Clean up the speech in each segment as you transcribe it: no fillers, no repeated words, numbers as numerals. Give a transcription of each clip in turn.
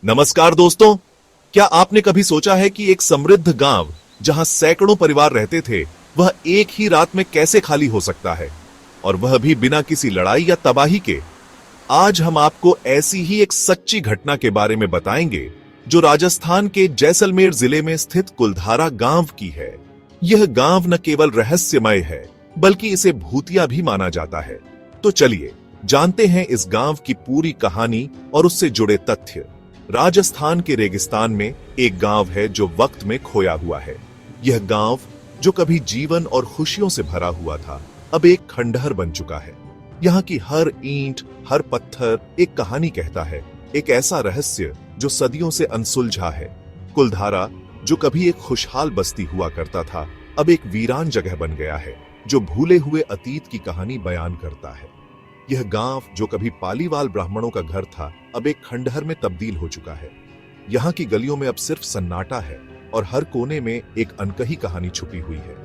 नमस्कार दोस्तों। क्या आपने कभी सोचा है कि एक समृद्ध गांव जहां सैकड़ों परिवार रहते थे, वह एक ही रात में कैसे खाली हो सकता है, और वह भी बिना किसी लड़ाई या तबाही के। आज हम आपको ऐसी ही एक सच्ची घटना के बारे में बताएंगे जो राजस्थान के जैसलमेर जिले में स्थित कुलधारा गांव की है। यह गांव न केवल रहस्यमय है, बल्कि इसे भूतिया भी माना जाता है। तो चलिए जानते हैं इस गांव की पूरी कहानी और उससे जुड़े तथ्य। राजस्थान के रेगिस्तान में एक गांव है जो वक्त में खोया हुआ है। यह गांव जो कभी जीवन और खुशियों से भरा हुआ था, अब एक खंडहर बन चुका है। यहाँ की हर ईंट, हर पत्थर एक कहानी कहता है, एक ऐसा रहस्य जो सदियों से अनसुलझा है। कुलधारा जो कभी एक खुशहाल बस्ती हुआ करता था, अब एक वीरान जगह बन गया है जो भूले हुए अतीत की कहानी बयान करता है। यह गांव जो कभी पालीवाल ब्राह्मणों का घर था, अब एक खंडहर में तब्दील हो चुका है। यहाँ की गलियों में अब सिर्फ सन्नाटा है और हर कोने में एक अनकही कहानी छुपी हुई है।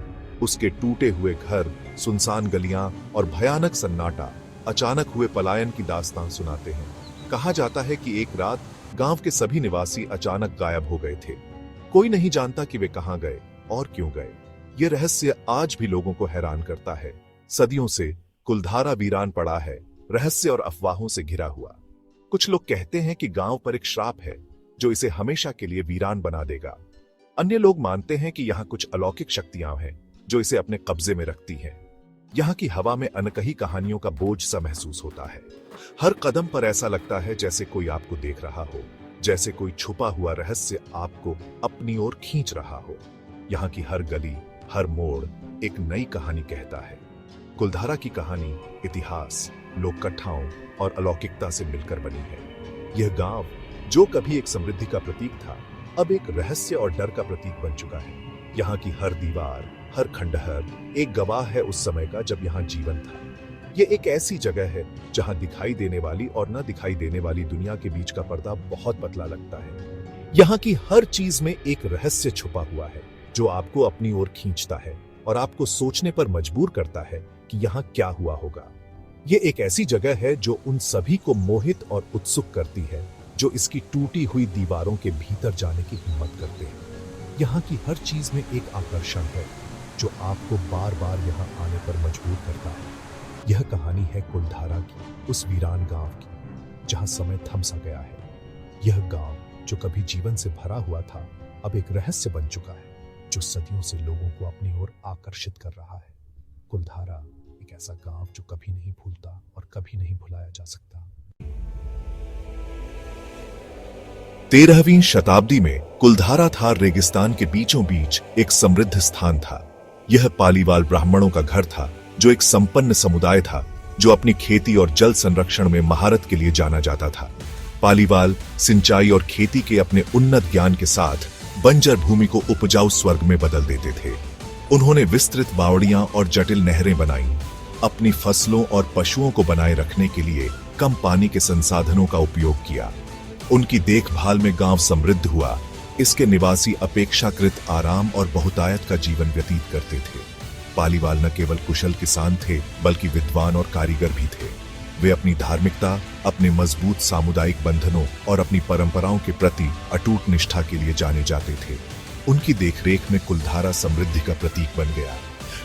उसके टूटे हुए घर, सुनसान गलियां और भयानक सन्नाटा अचानक हुए पलायन की दास्तान सुनाते हैं। कहा जाता है कि एक रात गांव के सभी निवासी अचानक गायब हो गए थे। कोई नहीं जानता कि वे कहां गए और क्यों गए। यह रहस्य आज भी लोगों को हैरान करता है। सदियों से कुलधारा वीरान पड़ा है, रहस्य और अफवाहों से घिरा हुआ। कुछ लोग कहते हैं कि गांव पर एक श्राप है जो इसे हमेशा के लिए वीरान बना देगा। अन्य लोग मानते हैं कि यहाँ कुछ अलौकिक शक्तियां हैं जो इसे अपने कब्जे में रखती हैं। यहाँ की हवा में अनकही कहानियों का बोझ सा महसूस होता है। हर कदम पर ऐसा लगता है जैसे कोई आपको देख रहा हो, जैसे कोई छुपा हुआ रहस्य आपको अपनी ओर खींच रहा हो। यहाँ की हर गली, हर मोड़ एक नई कहानी कहता है। कुलधारा की कहानी इतिहास, लोक कथाओं और अलौकिकता से मिलकर बनी है। यह गांव जो कभी एक समृद्धि का प्रतीक था, अब एक रहस्य और डर का प्रतीक बन चुका है। यहाँ की हर दीवार, हर खंडहर एक गवाह है उस समय का जब यहाँ जीवन था। यह एक ऐसी जगह है जहाँ दिखाई देने वाली और न दिखाई देने वाली दुनिया के बीच का पर्दा बहुत पतला लगता है। यहाँ की हर चीज में एक रहस्य छुपा हुआ है जो आपको अपनी ओर खींचता है और आपको सोचने पर मजबूर करता है कि यहाँ क्या हुआ होगा। ये एक ऐसी जगह है जो उन सभी को मोहित और उत्सुक करती है जो इसकी टूटी हुई दीवारों के भीतर जाने की हिम्मत करते हैं। यहाँ की हर चीज में एक आकर्षण है जो आपको बार बार यहाँ आने पर मजबूर करता है। यह कहानी है कुलधारा की, उस वीरान गांव की जहाँ समय थम सा गया है। यह गांव जो कभी जीवन से भरा हुआ था, अब एक रहस्य बन चुका है जो सदियों से लोगों को अपनी ओर आकर्षित कर रहा है। कुलधारा एक ऐसा गांव जो कभी नहीं भूलता और कभी नहीं भुलाया जा सकता। 13वीं शताब्दी में कुलधारा थार रेगिस्तान के बीचों बीच एक समृद्ध स्थान था। यह पालीवाल ब्राह्मणों का घर था जो एक संपन्न समुदाय था जो अपनी खेती और जल संरक्षण में महारत के लिए जाना जाता था। पालीवाल सिंचाई और खेती के अपने उन्नत ज्ञान के साथ बंजर भूमि को उपजाऊ स्वर्ग में बदल देते थे। उन्होंने विस्तृत बावड़ियां और जटिल नहरें बनाई। अपनी फसलों और पशुओं को बनाए रखने के लिए कम पानी के संसाधनों का उपयोग किया। उनकी देखभाल में गांव समृद्ध हुआ। इसके निवासी अपेक्षाकृत आराम और बहुतायत का जीवन व्यतीत करते थे। पालीवाल न केवल कुशल किसान थे, बल्कि विद्वान और कारीगर भी थे। वे अपनी धार्मिकता, अपने मजबूत सामुदायिक बंधनों और अपनी परंपराओं के प्रति अटूट निष्ठा के लिए जाने जाते थे। उनकी देखरेख में कुलधारा समृद्धि का प्रतीक बन गया,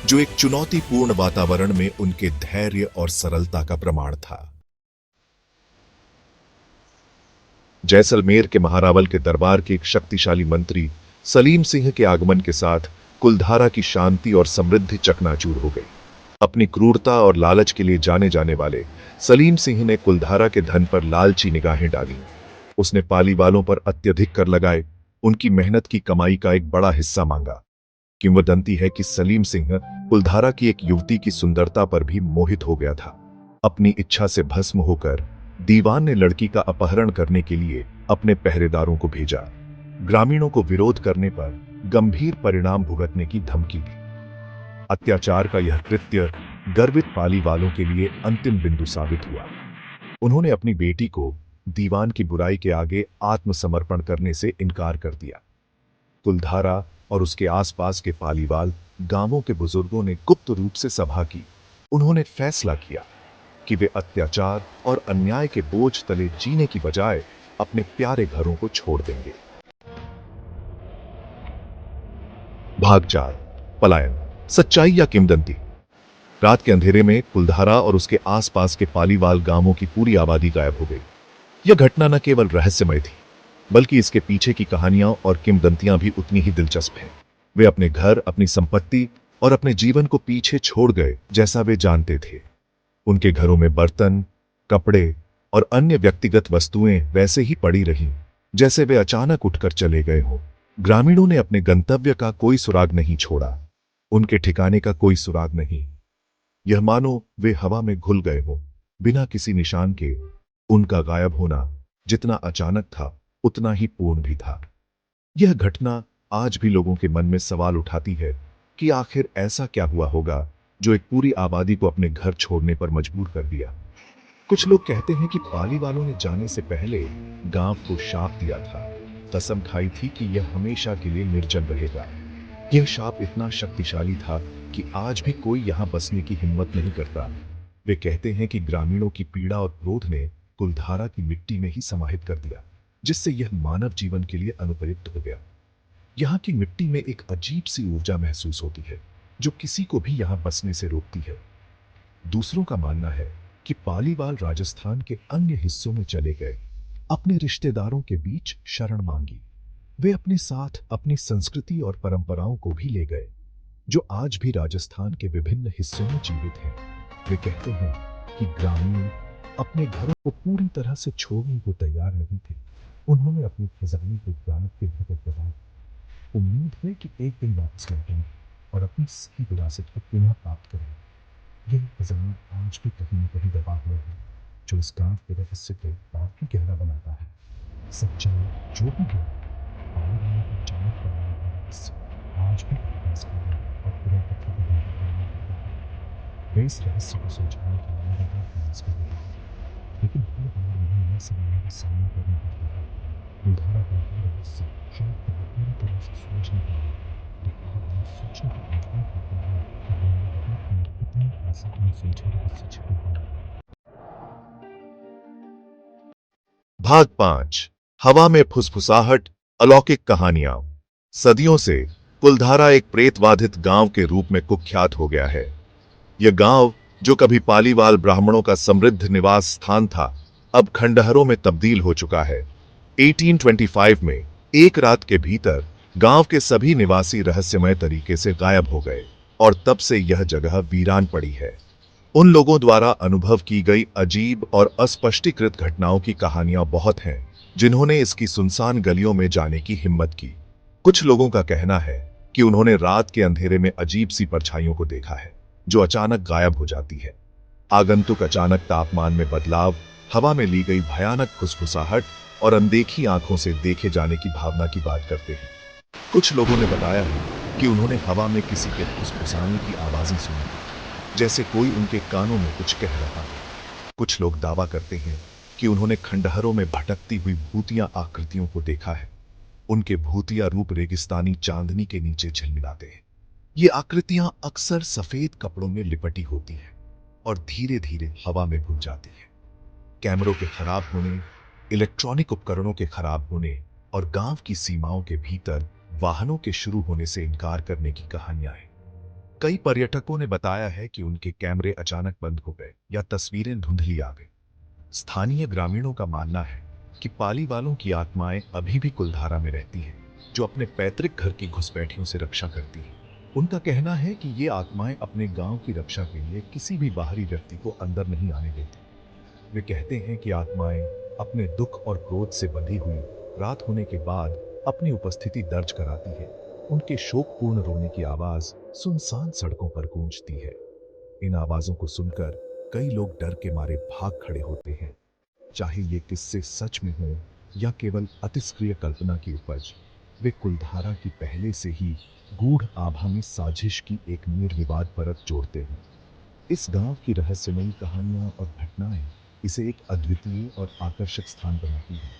जो एक चुनौतीपूर्ण वातावरण में उनके धैर्य और सरलता का प्रमाण था। जैसलमेर के महारावल के दरबार के एक शक्तिशाली मंत्री सलीम सिंह के आगमन के साथ कुलधारा की शांति और समृद्धि चकनाचूर हो गई। अपनी क्रूरता और लालच के लिए जाने जाने वाले सलीम सिंह ने कुलधारा के धन पर लालची निगाहें डाली। उसने पालीवालों पर अत्यधिक कर लगाए, उनकी मेहनत की कमाई का एक बड़ा हिस्सा मांगा। किंवदंती है कि सलीम सिंह कुलधारा की एक युवती की सुंदरता पर भी मोहित हो गया था। अपनी इच्छा से भस्म होकर दीवान ने लड़की का अपहरण करने के लिए अपने पहरेदारों को भेजा। ग्रामीणों को विरोध करने पर गंभीर परिणाम भुगतने की धमकी दी। अत्याचार का यह कृत्य गर्वित पालीवालों के लिए अंतिम बिंदु साबित हुआ। उन्होंने अपनी बेटी को दीवान की बुराई के आगे आत्मसमर्पण करने से इनकार कर दिया। कुलधारा और उसके आसपास के पालीवाल गांवों के बुजुर्गों ने गुप्त रूप से सभा की। उन्होंने फैसला किया कि वे अत्याचार और अन्याय के बोझ तले जीने की बजाय अपने प्यारे घरों को छोड़ देंगे। भाग 4, पलायन, सच्चाई या किंवदंती। रात के अंधेरे में कुलधारा और उसके आसपास के पालीवाल गांवों की पूरी आबादी गायब हो गई। यह घटना न केवल रहस्यमय थी, बल्कि इसके पीछे की कहानियां और किंवदंतियां भी उतनी ही दिलचस्प हैं। वे अपने घर, अपनी संपत्ति और अपने जीवन को पीछे छोड़ गए जैसा वे जानते थे। उनके घरों में बर्तन, कपड़े और अन्य व्यक्तिगत वस्तुएं वैसे ही पड़ी रहीं जैसे वे अचानक उठकर चले गए हों। ग्रामीणों ने अपने गंतव्य का कोई सुराग नहीं छोड़ा, उनके ठिकाने का कोई सुराग नहीं। यह मानो वे हवा में घुल गए हों, बिना किसी निशान के। उनका गायब होना जितना अचानक था, उतना ही पूर्ण भी था। यह घटना आज भी लोगों के मन में सवाल उठाती है कि आखिर ऐसा क्या हुआ होगा जो एक पूरी आबादी को अपने घर छोड़ने पर मजबूर कर दिया। कुछ लोग कहते हैं कि पाली वालों ने जाने से पहले गांव को शाप दिया था, कसम खाई थी कि यह हमेशा के लिए निर्जल रहेगा। यह शाप इतना शक्तिशाली था कि आज भी कोई यहां बसने की हिम्मत नहीं करता। वे कहते हैं कि ग्रामीणों की पीड़ा और क्रोध ने कुलधारा की मिट्टी में ही समाहित कर दिया, जिससे यह मानव जीवन के लिए अनुपयुक्त हो गया। यहाँ की मिट्टी में एक अजीब सी ऊर्जा महसूस होती है जो किसी को भी यहाँ बसने से रोकती है। दूसरों का मानना है कि पालीवाल राजस्थान के अन्य हिस्सों में चले गए, अपने रिश्तेदारों के बीच शरण मांगी। वे अपने साथ अपनी संस्कृति और परंपराओं को भी ले गए, जो आज भी राजस्थान के विभिन्न हिस्सों में जीवित हैं। वे कहते हैं कि ग्रामीण अपने घरों को पूरी तरह से छोड़ने को तैयार नहीं थे। उन्होंने अपनी खजाने को ज्ञान के भीतर दबाया, उम्मीद है कि एक दिन वापस लौटेंगे और अपनी सही विरासत को पुनः प्राप्त करेंगे। यह खजाना आज भी कहीं न कहीं दबा हुआ है, जो इस गांव के रहस्य को और भी गहरा बनाता है। सच्चाई जो भी हो, पानी वालों को अचानक बनाने का रहस्य आज भी प्रकाश कर रहा है और पुरातत्व विभाग को करना पड़ता है। वे इस रहस्य को सुलझाने के लिए लगातार प्रयास कर रहे हैं, लेकिन हर बार उन्हें नए सवालों का सामना करना पड़ता है। कुलधारा का यह रहस्य शायद कभी पूरी तरह से सुलझ नहीं पाया, लेकिन यह हमें सोचने पर मजबूर करता है कि दुनिया में कितने ऐसे अनसुलझे रहस्य छिपे हुए हैं। भाग 5, हवा में फुसफुसाहट, अलौकिक कहानियां। सदियों से कुलधारा एक प्रेतबाधित गांव के रूप में कुख्यात हो गया है। यह गांव, जो कभी पालीवाल ब्राह्मणों का समृद्ध निवास स्थान था, अब खंडहरों में तब्दील हो चुका है। 1825 में एक रात के भीतर गांव के सभी निवासी रहस्यमय तरीके से गायब हो गए और तब से यह जगह वीरान पड़ी है। उन लोगों द्वारा अनुभव की गई अजीब और अस्पष्टीकृत घटनाओं की कहानियां बहुत हैं, जिन्होंने इसकी सुनसान गलियों में जाने की हिम्मत की। कुछ लोगों का कहना है कि उन्होंने रात के अंधेरे में अजीब सी परछाइयों को देखा है, जो अचानक गायब हो जाती है। आगंतुक अचानक तापमान में बदलाव, हवा में ली गई भयानक फुसफुसाहट और अनदेखी आंखों से देखे जाने की भावना की बात करते हैं। कुछ लोगों ने बताया है कि उन्होंने हवा में किसी के फुसफुसाने की आवाजें सुनी, जैसे कोई उनके कानों में कुछ कह रहा है। कुछ लोग दावा करते हैं कि उन्होंने खंडहरों में भटकती हुई भूतिया आकृतियों को देखा है। उनके भूतिया रूप रेगिस्तानी चांदनी के नीचे झिलमिलाते हैं। ये आकृतियां अक्सर सफेद कपड़ों में लिपटी होती हैं और धीरे धीरे हवा में घुल जाती हैं। कैमरों के खराब होने, इलेक्ट्रॉनिक उपकरणों के खराब होने और गांव की सीमाओं के भीतर वाहनों के शुरू होने से इनकार करने की कहानियां हैं। कई पर्यटकों ने बताया है कि उनके कैमरे अचानक बंद हो गए या तस्वीरें धुंधली आ गई। स्थानीय ग्रामीणों का मानना है कि पाली वालों की आत्माएं अभी भी कुलधारा में रहती हैं, जो अपने पैतृक घर की घुसपैठियों से रक्षा करती हैं। उनका कहना है कि ये आत्माएं अपने गांव की रक्षा के लिए किसी भी बाहरी व्यक्ति को अंदर नहीं आने देती। वे कहते हैं कि आत्माएं अपने दुख और क्रोध से बंधी हुई रात होने के बाद अपनी उपस्थिति दर्ज कराती है। उनके शोकपूर्ण रोने की आवाज सुनसान सड़कों पर गूंजती है। इन आवाजों को सुनकर कई लोग डर के मारे भाग खड़े होते हैं। चाहे ये किस्से सच में हों या केवल अतिस्क्रिय कल्पना की उपज, वे कुलधारा की पहले से ही गूढ़ आभा में साजिश की एक निर्विवाद परत जोड़ते हैं। इस गांव की रहस्यमयी कहानियां और घटनाएं इसे एक अद्वितीय और आकर्षक स्थान बनाती हैं।